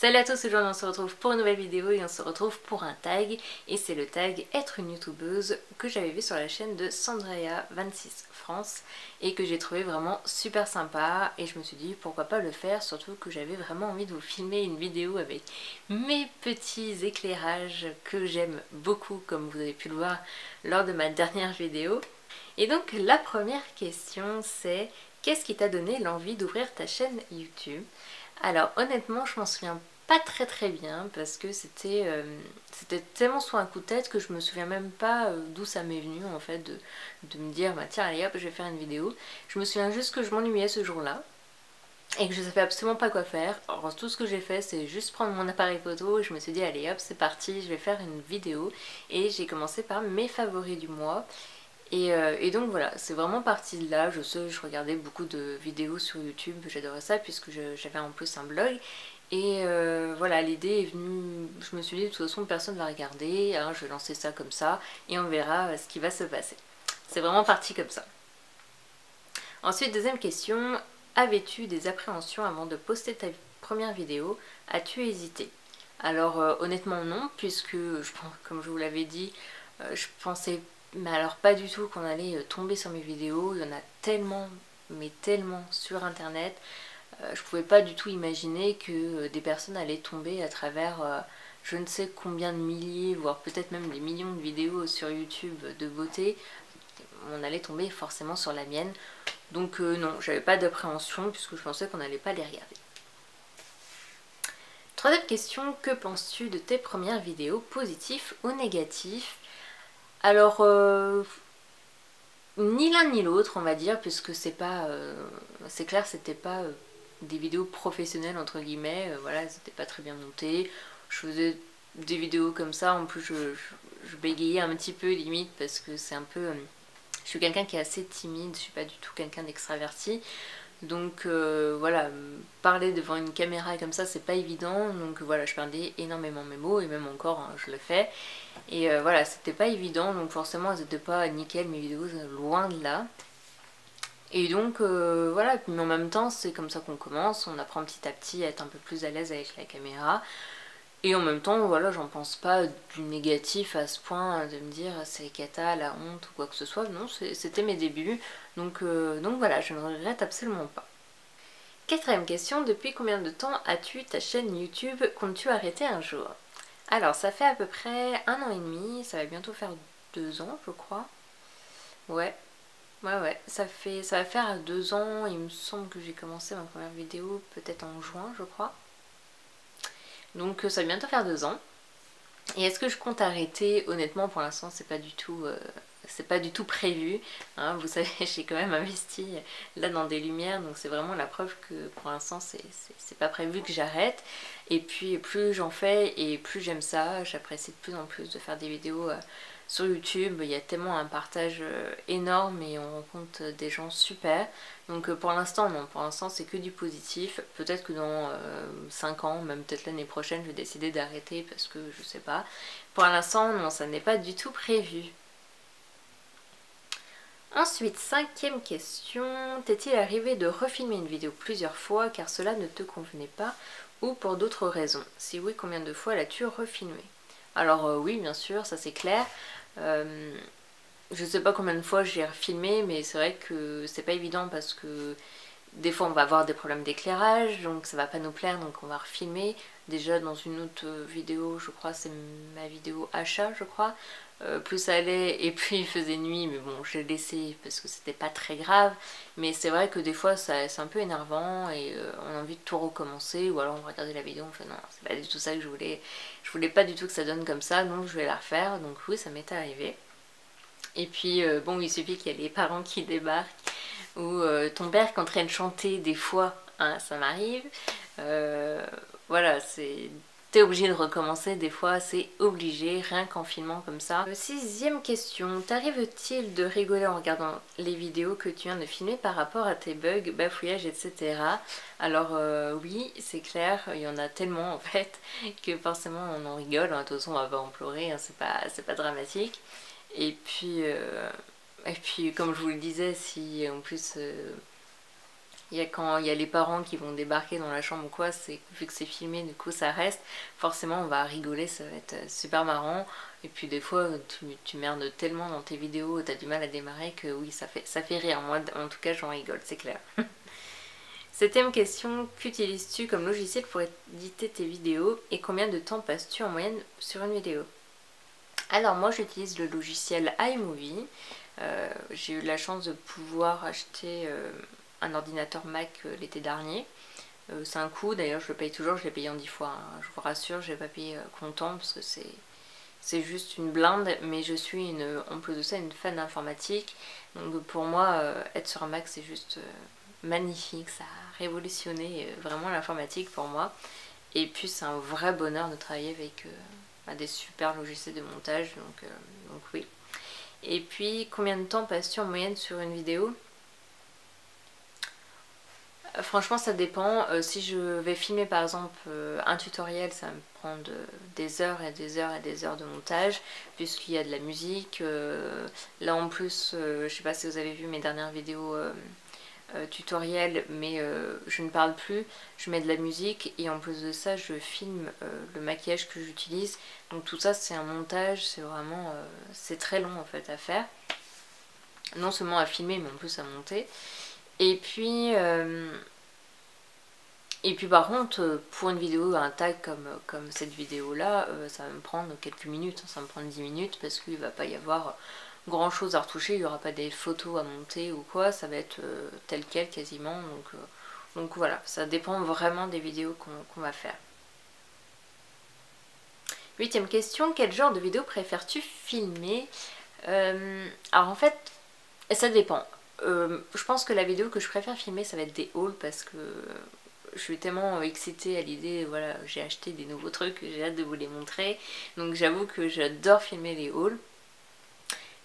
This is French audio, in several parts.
Salut à tous, aujourd'hui on se retrouve pour une nouvelle vidéo et on se retrouve pour un tag. Et c'est le tag être une youtubeuse que j'avais vu sur la chaîne de Sandrea26 France et que j'ai trouvé vraiment super sympa. Et je me suis dit pourquoi pas le faire, surtout que j'avais vraiment envie de vous filmer une vidéo avec mes petits éclairages que j'aime beaucoup, comme vous avez pu le voir lors de ma dernière vidéo. Et donc la première question c'est: qu'est-ce qui t'a donné l'envie d'ouvrir ta chaîne YouTube? Alors honnêtement je m'en souviens pas très bien parce que c'était tellement sur un coup de tête que je me souviens même pas d'où ça m'est venu en fait de me dire bah tiens allez hop je vais faire une vidéo. Je me souviens juste que je m'ennuyais ce jour-là et que je savais absolument pas quoi faire. Alors tout ce que j'ai fait c'est juste prendre mon appareil photo et je me suis dit allez hop c'est parti, je vais faire une vidéo. Et j'ai commencé par mes favoris du mois. Et donc voilà, c'est vraiment parti de là. Je sais, je regardais beaucoup de vidéos sur YouTube, j'adorais ça puisque j'avais en plus un blog. Et voilà, l'idée est venue, je me suis dit de toute façon personne va regarder, hein, je vais lancer ça comme ça et on verra ce qui va se passer. C'est vraiment parti comme ça. Ensuite, deuxième question, avais-tu des appréhensions avant de poster ta première vidéo? As-tu hésité? Alors honnêtement non, puisque comme je vous l'avais dit, je pensais mais alors pas du tout qu'on allait tomber sur mes vidéos. Il y en a tellement, mais tellement sur internet. Je pouvais pas du tout imaginer que des personnes allaient tomber à travers je ne sais combien de milliers, voire peut-être même des millions de vidéos sur YouTube de beauté. On allait tomber forcément sur la mienne. Donc non, j'avais pas d'appréhension puisque je pensais qu'on n'allait pas les regarder. Troisième question, que penses-tu de tes premières vidéos, positifs ou négatifs? Alors, ni l'un ni l'autre on va dire, puisque c'est pas, c'est clair c'était pas des vidéos professionnelles entre guillemets, voilà, c'était pas très bien monté. Je faisais des vidéos comme ça, en plus je bégayais un petit peu limite parce que c'est un peu... je suis quelqu'un qui est assez timide, je suis pas du tout quelqu'un d'extraverti. Donc voilà, parler devant une caméra comme ça c'est pas évident, donc voilà je perdais énormément mes mots et même encore hein, je le fais. Et voilà c'était pas évident, donc forcément elles étaient pas nickel mes vidéos, loin de là. Et donc voilà, mais en même temps c'est comme ça qu'on commence, on apprend petit à petit à être un peu plus à l'aise avec la caméra. Et en même temps, voilà, j'en pense pas du négatif à ce point de me dire c'est cata, la honte ou quoi que ce soit. Non, c'était mes débuts. Donc voilà, je ne regrette absolument pas. Quatrième question, depuis combien de temps as-tu ta chaîne YouTube? Comptes-tu arrêter un jour? Alors, ça fait à peu près 1 an et demi, ça va bientôt faire 2 ans, je crois. Ouais, ça va faire 2 ans. Il me semble que j'ai commencé ma première vidéo peut-être en juin, je crois. Donc ça va bientôt faire 2 ans. Et est-ce que je compte arrêter? Honnêtement pour l'instant c'est pas du tout prévu, hein. Vous savez j'ai quand même investi là dans des lumières, donc c'est vraiment la preuve que pour l'instant c'est pas prévu que j'arrête. Et puis plus j'en fais et plus j'aime ça, j'apprécie de plus en plus de faire des vidéos sur YouTube. Il y a tellement un partage énorme et on rencontre des gens super. Donc pour l'instant non, pour l'instant c'est que du positif. Peut-être que dans 5 ans, même peut-être l'année prochaine, je vais décider d'arrêter parce que je sais pas. Pour l'instant non, ça n'est pas du tout prévu. Ensuite, cinquième question, t'est-il arrivé de refilmer une vidéo plusieurs fois car cela ne te convenait pas ou pour d'autres raisons? Si oui, combien de fois l'as-tu refilmé? Alors oui, bien sûr, ça c'est clair. Je sais pas combien de fois j'ai refilmé, mais c'est vrai que c'est pas évident parce que des fois on va avoir des problèmes d'éclairage, donc ça va pas nous plaire, donc on va refilmer. Déjà dans une autre vidéo, je crois c'est ma vidéo achat je crois, plus ça allait et puis il faisait nuit, mais bon j'ai laissé parce que c'était pas très grave. Mais c'est vrai que des fois c'est un peu énervant et on a envie de tout recommencer, ou alors on va regarder la vidéo, on fait non c'est pas du tout ça que je voulais pas du tout que ça donne comme ça, donc je vais la refaire. Donc oui ça m'est arrivé. Et puis bon il suffit qu'il y ait les parents qui débarquent ou ton père qui est en train de chanter des fois, hein, ça m'arrive. Voilà, t'es obligé de recommencer des fois, c'est obligé, rien qu'en filmant comme ça. Sixième question, t'arrive-t-il de rigoler en regardant les vidéos que tu viens de filmer par rapport à tes bugs, bafouillages, etc. Alors oui, c'est clair, il y en a tellement en fait que forcément on en rigole, hein. De toute façon on va pas en pleurer, hein, c'est pas dramatique. Et puis comme je vous le disais, si en plus il Il y a quand il y a les parents qui vont débarquer dans la chambre ou quoi, vu que c'est filmé, du coup ça reste. Forcément on va rigoler, ça va être super marrant. Et puis des fois tu merdes tellement dans tes vidéos, t'as du mal à démarrer que oui ça fait rire. Moi en tout cas j'en rigole, c'est clair. Septième question, qu'utilises-tu comme logiciel pour éditer tes vidéos et combien de temps passes-tu en moyenne sur une vidéo? Alors moi j'utilise le logiciel iMovie. J'ai eu la chance de pouvoir acheter un ordinateur Mac l'été dernier. C'est un coût, d'ailleurs je le paye toujours, je l'ai payé en 10 fois, hein. Je vous rassure, je vais pas payer comptant parce que c'est juste une blinde, mais je suis en plus de ça une fan d'informatique. Donc pour moi, être sur un Mac c'est juste magnifique, ça a révolutionné vraiment l'informatique pour moi. Et puis c'est un vrai bonheur de travailler avec des super logiciels de montage, donc oui. Et puis combien de temps passes-tu en moyenne sur une vidéo? Franchement ça dépend. Si je vais filmer par exemple un tutoriel, ça va me prendre des heures et des heures et des heures de montage puisqu'il y a de la musique. Là en plus, je sais pas si vous avez vu mes dernières vidéos tutoriel, mais je ne parle plus, je mets de la musique et en plus de ça je filme le maquillage que j'utilise, donc tout ça c'est un montage, c'est vraiment c'est très long en fait à faire, non seulement à filmer mais en plus à monter. Et puis par contre pour une vidéo, un tag comme cette vidéo là, ça va me prendre quelques minutes, ça va me prendre 10 minutes parce qu'il va pas y avoir grand chose à retoucher, il n'y aura pas des photos à monter ou quoi, ça va être tel quel quasiment, donc voilà, ça dépend vraiment des vidéos qu'on va faire. Huitième question, quel genre de vidéo préfères-tu filmer? Alors en fait, ça dépend. Je pense que la vidéo que je préfère filmer ça va être des hauls parce que je suis tellement excitée à l'idée, voilà, j'ai acheté des nouveaux trucs, j'ai hâte de vous les montrer, donc j'avoue que j'adore filmer les hauls.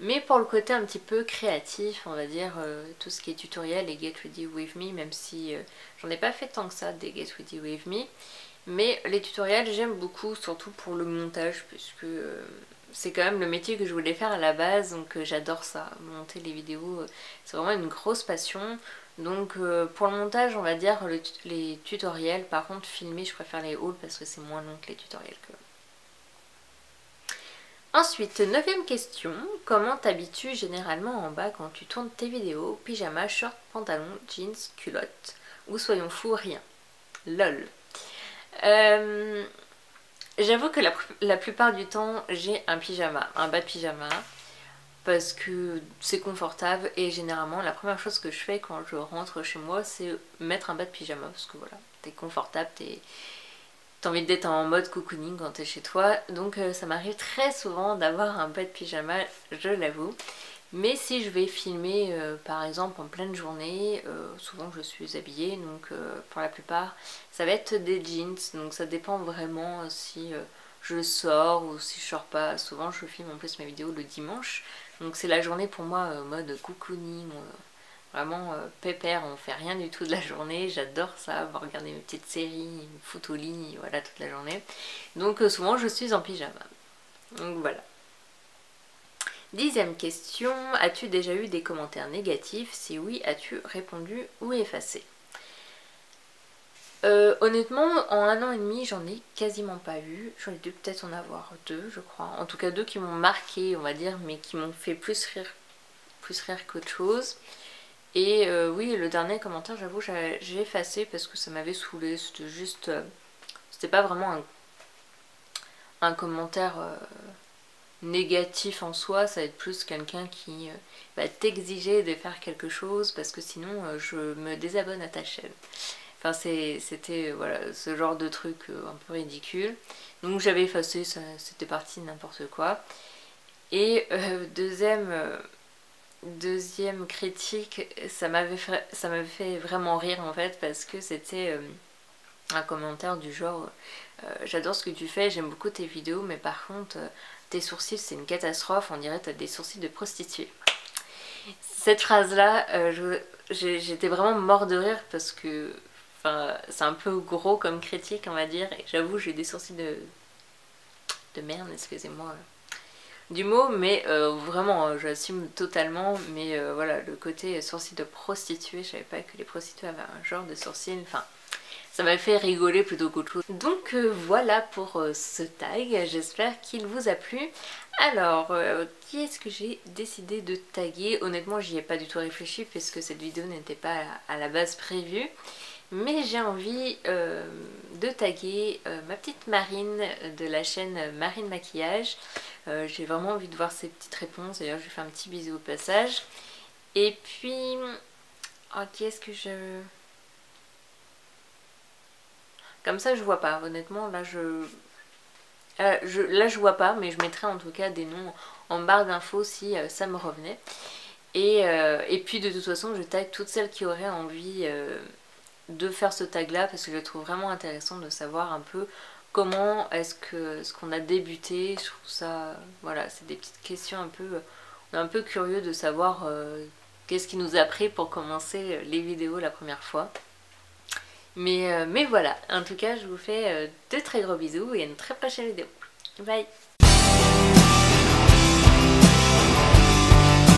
Mais pour le côté un petit peu créatif, on va dire, tout ce qui est tutoriel et Get Ready With Me, même si j'en ai pas fait tant que ça des Get Ready With Me, mais les tutoriels j'aime beaucoup, surtout pour le montage, puisque c'est quand même le métier que je voulais faire à la base, donc j'adore ça, monter les vidéos, c'est vraiment une grosse passion. Donc pour le montage, on va dire les tutoriels, par contre filmer, je préfère les hauls parce que c'est moins long que les tutoriels. Ensuite, neuvième question, comment t'habitues généralement en bas quand tu tournes tes vidéos? Pyjama, short, pantalon, jeans, culotte, ou soyons fous, rien. Lol. J'avoue que la plupart du temps j'ai un pyjama, un bas de pyjama, parce que c'est confortable et généralement la première chose que je fais quand je rentre chez moi c'est mettre un bas de pyjama parce que voilà, t'es confortable, t'as envie d'être en mode cocooning quand t'es chez toi, donc ça m'arrive très souvent d'avoir un bas de pyjama, je l'avoue. Mais si je vais filmer par exemple en pleine journée, souvent je suis habillée, donc pour la plupart ça va être des jeans, donc ça dépend vraiment si je sors ou si je sors pas. Souvent je filme en plus mes vidéos le dimanche, donc c'est la journée pour moi mode cocooning, vraiment pépère, on fait rien du tout de la journée, j'adore ça, regarder mes petites séries, me foutre au lit, voilà, toute la journée. Donc souvent je suis en pyjama, donc voilà. Dixième question, as-tu déjà eu des commentaires négatifs? Si oui, as-tu répondu ou effacé? Honnêtement, en 1 an et demi, j'en ai quasiment pas eu. J'en ai dû peut-être en avoir 2, je crois. En tout cas 2 qui m'ont marqué, on va dire, mais qui m'ont fait plus rire qu'autre chose. Et oui, le dernier commentaire, j'avoue, j'ai effacé parce que ça m'avait saoulé. C'était juste... c'était pas vraiment un commentaire négatif en soi, ça va être plus quelqu'un qui va t'exiger de faire quelque chose parce que sinon je me désabonne à ta chaîne. Enfin c'était voilà, ce genre de truc un peu ridicule. Donc j'avais effacé, c'était parti n'importe quoi. Et deuxième critique, ça m'avait fait vraiment rire en fait parce que c'était un commentaire du genre j'adore ce que tu fais, j'aime beaucoup tes vidéos, mais par contre tes sourcils c'est une catastrophe, on dirait que t'as des sourcils de prostituée. Cette phrase là, j'étais vraiment mort de rire parce que c'est un peu gros comme critique on va dire, et j'avoue j'ai des sourcils de merde, excusez-moi du mot, mais vraiment j'assume totalement, mais voilà, le côté sourcil de prostituée, je savais pas que les prostituées avaient un genre de sourcil, enfin ça m'a fait rigoler plutôt qu'autre chose. Donc voilà pour ce tag, j'espère qu'il vous a plu. Alors, qui est-ce que j'ai décidé de taguer? Honnêtement, j'y ai pas du tout réfléchi puisque cette vidéo n'était pas à la base prévue. Mais j'ai envie de taguer ma petite Marine de la chaîne Marine Maquillage. J'ai vraiment envie de voir ses petites réponses, d'ailleurs je lui fais un petit bisou au passage. Et puis, oh, qui est-ce que je... Comme ça je vois pas, honnêtement là là je vois pas, mais je mettrai en tout cas des noms en barre d'infos si ça me revenait. Et puis de toute façon je tag toutes celles qui auraient envie de faire ce tag là, parce que je le trouve vraiment intéressant de savoir un peu comment est-ce qu'on a débuté. Je trouve ça, voilà, c'est des petites questions un peu, on est un peu curieux de savoir qu'est-ce qui nous a pris pour commencer les vidéos la première fois. Mais voilà, en tout cas je vous fais de très gros bisous et à une très prochaine vidéo. Bye!